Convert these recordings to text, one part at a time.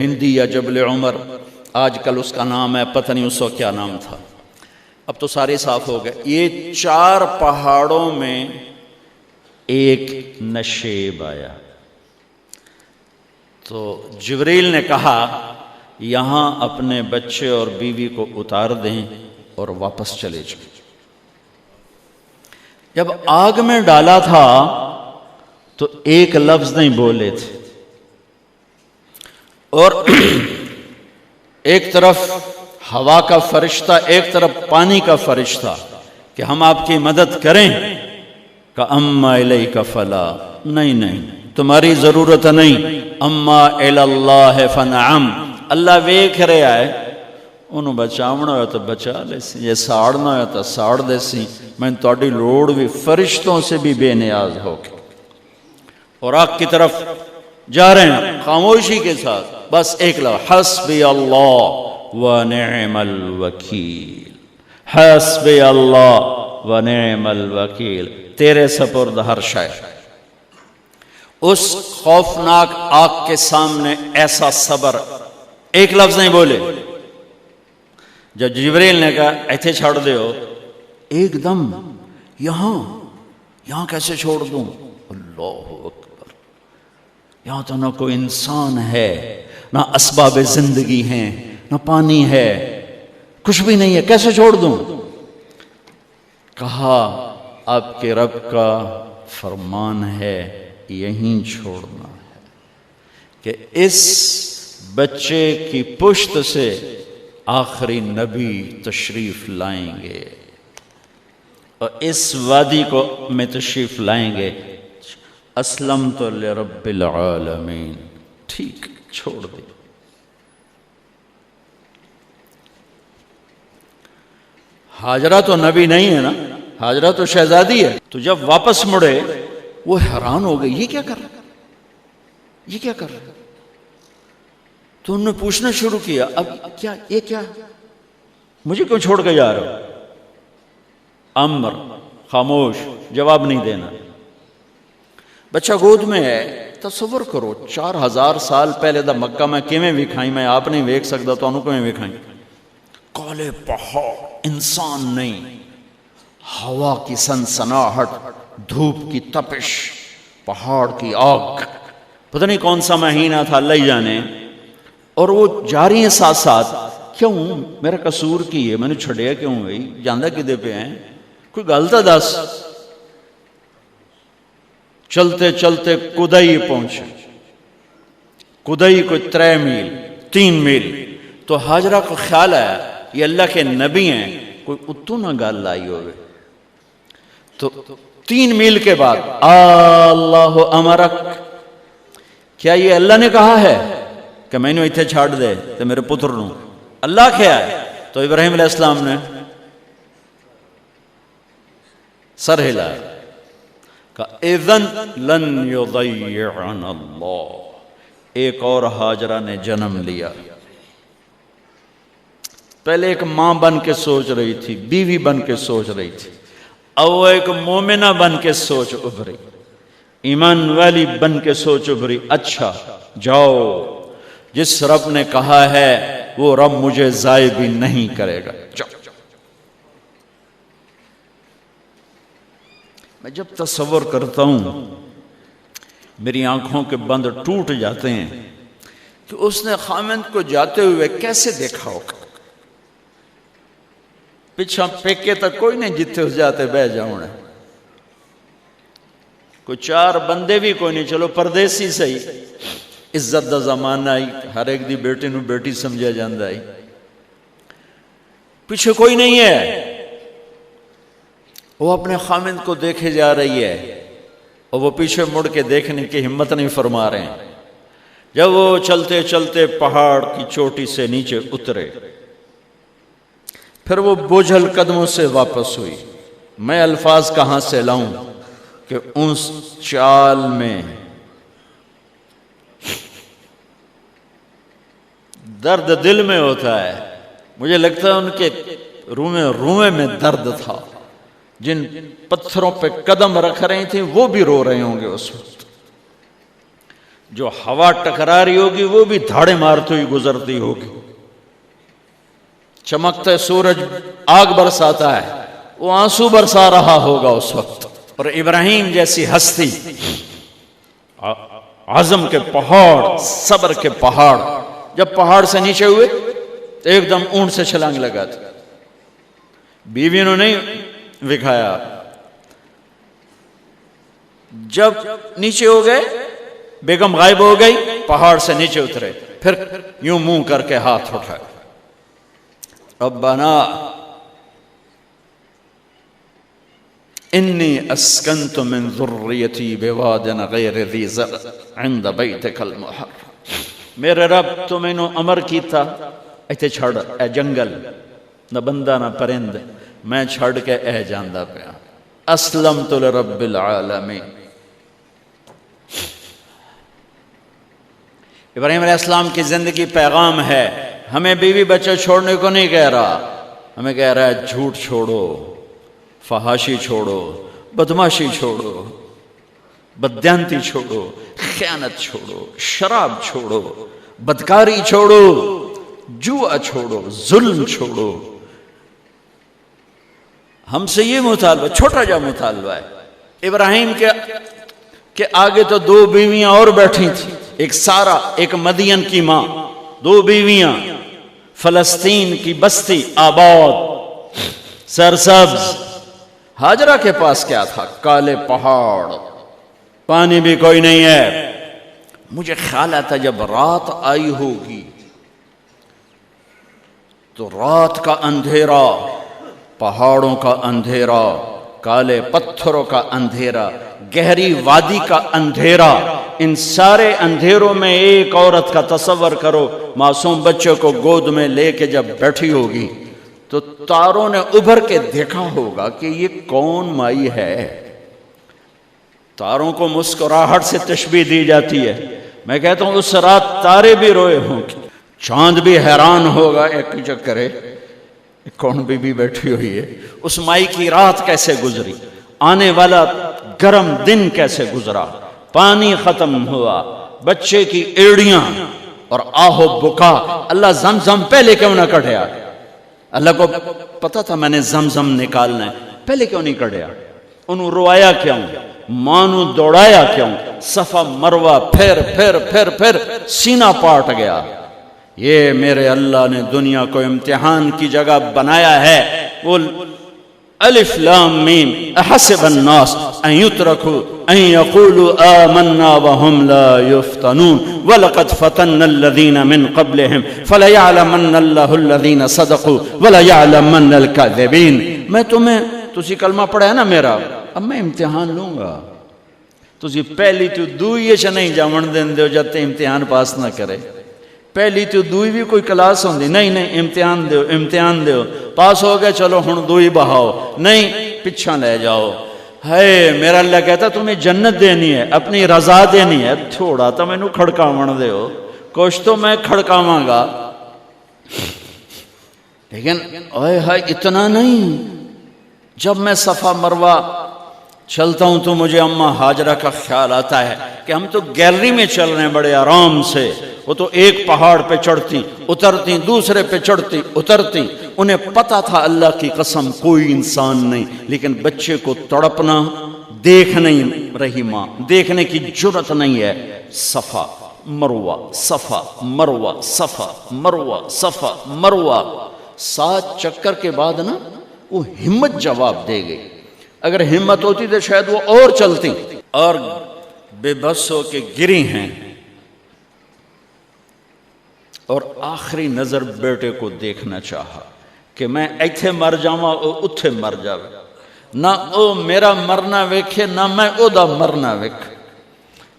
ہندی یا جبل عمر، آج کل اس کا نام ہے، پتہ نہیں اس وقت کیا نام تھا، اب تو سارے صاف ہو گئے۔ یہ 4 پہاڑوں میں ایک نشیب آیا، تو جبریل نے کہا یہاں اپنے بچے اور بیوی کو اتار دیں اور واپس چلے جائیں۔ جب آگ میں ڈالا تھا تو ایک لفظ نہیں بولے تھے، اور ایک طرف ہوا کا فرشتہ، ایک طرف پانی کا فرشتہ کہ ہم آپ کی مدد کریں، کہ اما الیک فلا، نہیں تمہاری ضرورت نہیں، اما اللہ فنعم، اللہ ویکھ رہا ہے، انہوں بچاونا ہوا تو بچا لے سی، یہ ساڑنا ہوا تو ساڑ دے سی، میں تہاڈی لوڑ بھی فرشتوں سے بھی بے نیاز ہو کے، اور آگ کی طرف جا رہے ہیں خاموشی کے ساتھ، بس ایک لفظ، حسبی اللہ ونعم الوکیل، حسبی اللہ ونعم الوکیل، تیرے سپرد ہر شے۔ اس خوفناک آگ کے سامنے ایسا صبر، ایک لفظ نہیں بولے۔ جب جبریل نے کہا ایتھے چھوڑ دے ہو، ایک دم یہاں کیسے چھوڑ دوں؟ اللہ اکبر، یہاں تو نہ کوئی انسان ہے، نہ اسباب زندگی ہیں، نہ پانی ہے، کچھ بھی نہیں ہے، کیسے چھوڑ دوں؟ کہا آپ کے رب کا فرمان ہے یہیں چھوڑنا ہے، کہ اس بچے کی پشت سے آخری نبی تشریف لائیں گے اور اس وادی کو میں تشریف لائیں گے۔ اسلمت لرب العالمین، ٹھیک چھوڑ دے۔ ہاجرہ تو نبی نہیں ہے نا، ہاجرہ تو شہزادی ہے، تو جب واپس مڑے وہ حیران ہو گئی، یہ کیا کر رہا، یہ کیا کر رہا؟ تو انہوں نے پوچھنا شروع کیا، اب کیا یہ کیا، مجھے کیوں چھوڑ کے جا رہا ہو؟ امر، خاموش، جواب نہیں دینا۔ بچہ گود میں ہے، تصور کرو 4000 سال پہلے دا مکہ میں کیویں وکھائیں، میں آپ نہیں ویکھ سکدا تو انہوں کیویں وکھائیں؟ کالے پہاڑ، انسان نہیں، ہوا کی سنسناہٹ، دھوپ کی تپش، پہاڑ کی آگ، پتہ نہیں کون سا مہینہ تھا اللہ ہی جانے، اور وہ جاری ہیں ساتھ ساتھ۔ کیوں میرا قصور کی ہے، میں نے چھڑیا کیوں گئی، جاندہ کدے پہ ہیں، کوئی غلطہ دس۔ چلتے چلتے کدئی پہنچے، کدئی کوئی 3 میل 3 میل، تو ہاجرہ کو خیال آیا یہ اللہ کے نبی ہیں، کوئی اتو نہ گال لائی ہوئے، تو 3 میل کے بعد اللہ امرک، کیا یہ اللہ نے کہا ہے کہ میں نے اتھے چھاڑ دے تو میرے پتر نوں؟ اللہ کیا ہے؟ تو ابراہیم علیہ السلام نے سر ہلایا، کہ اذن لن یضیعنا اللہ۔ ایک اور ہاجرہ نے جنم لیا، پہلے ایک ماں بن کے سوچ رہی تھی، بیوی بن کے سوچ رہی تھی، اب وہ ایک مومنہ بن کے سوچ ابھری، ایمان والی بن کے سوچ ابھری، اچھا جاؤ، جس رب نے کہا ہے وہ رب مجھے ضائع بھی نہیں کرے گا، جاؤ۔ میں جب تصور کرتا ہوں میری آنکھوں کے بند ٹوٹ جاتے ہیں کہ اس نے خامند کو جاتے ہوئے کیسے دیکھا ہوگا، پچھا پیکے تک کوئی نہیں، جتھے اس جاتے بہ جاؤں، کوئی 4 بندے بھی کوئی نہیں، چلو پردیسی سہی، عزت دا زمانہ آئی، ہر ایک دی بیٹی نو بیٹی سمجھا جاندہ آئی، پیچھے کوئی نہیں ہے، وہ اپنے خامند کو دیکھے جا رہی ہے، اور وہ پیچھے مڑ کے دیکھنے کی ہمت نہیں فرما رہے ہیں۔ جب وہ چلتے چلتے پہاڑ کی چوٹی سے نیچے اترے، پھر وہ بوجھل قدموں سے واپس ہوئی، میں الفاظ کہاں سے لاؤں کہ اس چال میں درد دل میں ہوتا ہے، مجھے لگتا ہے ان کے روئے میں درد تھا، جن پتھروں پہ قدم رکھ رہی تھیں وہ بھی رو رہے ہوں گے اس وقت۔ جو ہوا ٹکرا رہی ہوگی وہ بھی دھاڑے مارتے ہوئی گزرتی ہوگی، چمکتا سورج آگ برساتا ہے، وہ آنسو برسا رہا ہوگا اس وقت۔ اور ابراہیم جیسی ہستی، عزم کے پہاڑ، صبر کے پہاڑ، جب پہاڑ سے نیچے ہوئے تو ایک دم اونٹ سے چھلانگ لگا تھا۔ بیوی نے نہیں دکھایا، جب نیچے ہو گئے بیگم غائب ہو گئی، پہاڑ سے نیچے اترے، پھر یوں منہ کر کے ہاتھ اٹھائے، ربنا انی اسکنت من ذریتی بواد غیر ذی زرع عند بیتک المحرم، میرے رب تو میں نے امر کیتا ایتھے چھڑ اے جنگل، نہ بندہ نہ پرند، میں چھڑ کے اے جاندہ پیا، اسلمت لرب العالمین۔ ابراہیم علیہ السلام کی زندگی پیغام ہے، ہمیں بیوی بچہ چھوڑنے کو نہیں کہہ رہا، ہمیں کہہ رہا ہے جھوٹ چھوڑو، فحاشی چھوڑو، بدماشی چھوڑو، بددیانتی چھوڑو، خیانت چھوڑو، شراب چھوڑو، بدکاری چھوڑو، جوا چھوڑو، ظلم چھوڑو۔ ہم سے یہ مطالبہ، چھوٹا جا مطالبہ ہے۔ ابراہیم کے آگے تو دو بیویاں اور بیٹھی تھیں، ایک سارا، ایک مدین کی ماں، دو بیویاں، فلسطین کی بستی آباد سرسبز۔ ہاجرہ کے پاس کیا تھا؟ کالے پہاڑ، پانی بھی کوئی نہیں ہے۔ مجھے خیال آتا جب رات آئی ہوگی تو رات کا اندھیرا، پہاڑوں کا اندھیرا، کالے پتھروں کا اندھیرا، گہری وادی کا اندھیرا، ان سارے اندھیروں میں ایک عورت کا تصور کرو، معصوم بچے کو گود میں لے کے جب بیٹھی ہوگی تو تاروں نے ابھر کے دیکھا ہوگا کہ یہ کون مائی ہے۔ تاروں کو مسکراہٹ سے تشبیہ دی جاتی ہے، میں کہتا ہوں اس رات تارے بھی روئے ہوں گے، چاند بھی حیران ہوگا، ایک چکرے کون بی بی بیٹھی ہوئی ہے، اس مائی کی رات کیسے گزری، آنے والا گرم دن کیسے گزرا، پانی ختم ہوا، بچے کی ایڑیاں اور آہو بکا۔ اللہ زمزم پہلے کیوں نہ کڑھیا؟ اللہ کو پتا تھا میں نے زمزم نکالنا ہے، پہلے کیوں نہیں کڑھیا؟ انہوں روایا کیوں؟ مانو دوڑایا کیوں؟ صفا مروہ پھر پھر پھر پھر سینہ پاٹ گیا۔ یہ میرے اللہ نے دنیا کو امتحان کی جگہ بنایا ہے۔ وہ الف لام میم احسب الناس ان يتركوا ان يقولوا آمنا وهم لا يفتنون ولقد فتنا الذين من قبلهم فليعلمن الله الذين صدقوا وليعلمن الكاذبين۔ میں تسی کلمہ پڑھا ہے نا میرا، اب میں امتحان لوں گا، تسی پہلی تو دوئی چ نہیں جاون دین دیو جب تے امتحان پاس نہ کرے۔ پہلی تو دوئی بھی کوئی کلاس ہوندی، نہیں امتحان دیو، امتحان دیو، پاس ہو گئے چلو ہن دوئی بہاؤ، نہیں پچھا لے جاؤ۔ ہے میرا اللہ کہتا تمہیں جنت دینی ہے، اپنی رضا دینی ہے، تھوڑا تو میں نو کھڑکاون دیو، کچھ تو میں کھڑکاواں گا، لیکن اوے ہائے اتنا نہیں۔ جب میں صفا مروہ چلتا ہوں تو مجھے اماں ہاجرہ کا خیال آتا ہے کہ ہم تو گیلری میں چل رہے ہیں بڑے آرام سے، وہ تو ایک پہاڑ پہ چڑھتی اترتی، دوسرے پہ چڑھتی اترتی، انہیں پتا تھا اللہ کی قسم کوئی انسان نہیں، لیکن بچے کو تڑپنا دیکھ نہیں رہی ماں، دیکھنے کی جرت نہیں ہے۔ صفا مروہ، صفا مروہ، صفا مروہ، صفا مروہ، 7 چکر کے بعد نا وہ ہمت جواب دے گئی۔ اگر ہمت ہوتی تو شاید وہ اور چلتی، اور بے بس ہو کے گری ہیں، اور آخری نظر بیٹے کو دیکھنا چاہا کہ میں ایتھے مر جاواں او اتھے مر جاوے، نہ او میرا مرنا ویکھے نہ میں او دا مرنا ویکھ۔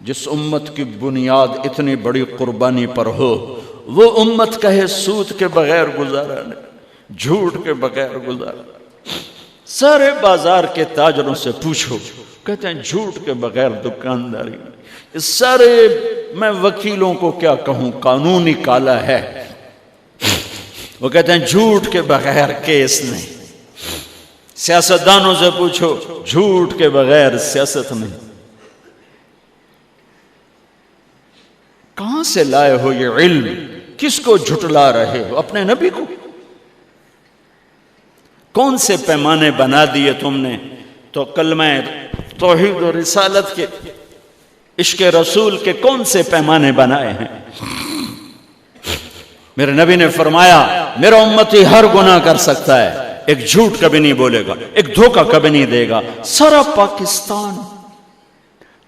جس امت کی بنیاد اتنی بڑی قربانی پر ہو، وہ امت کہے سود کے بغیر گزارا نہیں، جھوٹ کے بغیر گزارا۔ سارے بازار کے تاجروں سے پوچھو، کہتے ہیں جھوٹ کے بغیر دکانداری نہیں۔ سارے میں وکیلوں کو کیا کہوں، قانونی کالا ہے، وہ کہتے ہیں جھوٹ کے بغیر کیس نہیں۔ سیاستدانوں سے پوچھو، جھوٹ کے بغیر سیاست نہیں۔ کہاں سے لائے ہو یہ علم؟ کس کو جھٹلا رہے ہو؟ اپنے نبی کو؟ کون سے پیمانے بنا دیے تم نے؟ تو کلمہ توحید و رسالت کے، عشق رسول کے کون سے پیمانے بنائے ہیں؟ میرے نبی نے فرمایا میرا امتی ہر گناہ کر سکتا ہے، ایک جھوٹ کبھی نہیں بولے گا، ایک دھوکہ کبھی نہیں دے گا۔ سارا پاکستان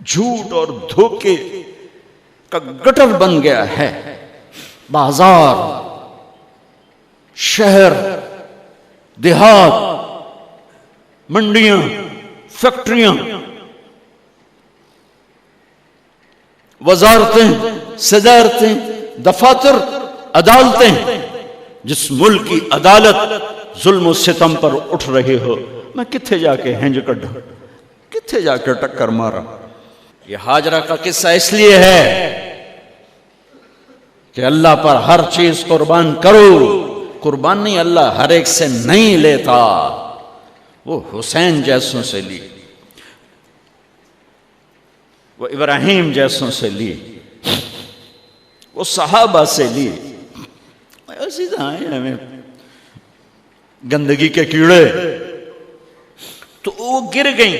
جھوٹ اور دھوکے کا گٹر بن گیا ہے۔ بازار، شہر، دیہات، منڈیاں، فیکٹریاں، وزارتیں، صدارتیں، دفاتر، عدالتیں، جس ملک کی عدالت ظلم و ستم پر اٹھ رہی ہو، میں کتھے جا کے ہنج کڈھا، کتھے جا کے ٹکر مارا۔ یہ ہاجرہ کا قصہ اس لیے ہے کہ اللہ پر ہر چیز قربان کرو۔ قربان نہیں، اللہ ہر ایک سے نہیں لیتا، وہ حسین جیسوں سے لی، وہ ابراہیم جیسوں سے لی، وہ صحابہ سے لی۔ ایسی ہمیں گندگی کے کیڑے، تو وہ گر گئیں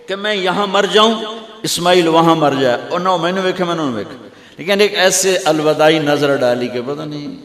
کہ میں یہاں مر جاؤں، اسماعیل وہاں مر جائے، اور نہ میں نے ویکھے میں نے ویکھے، لیکن ایک ایسے الوداعی نظر ڈالی کہ پتہ نہیں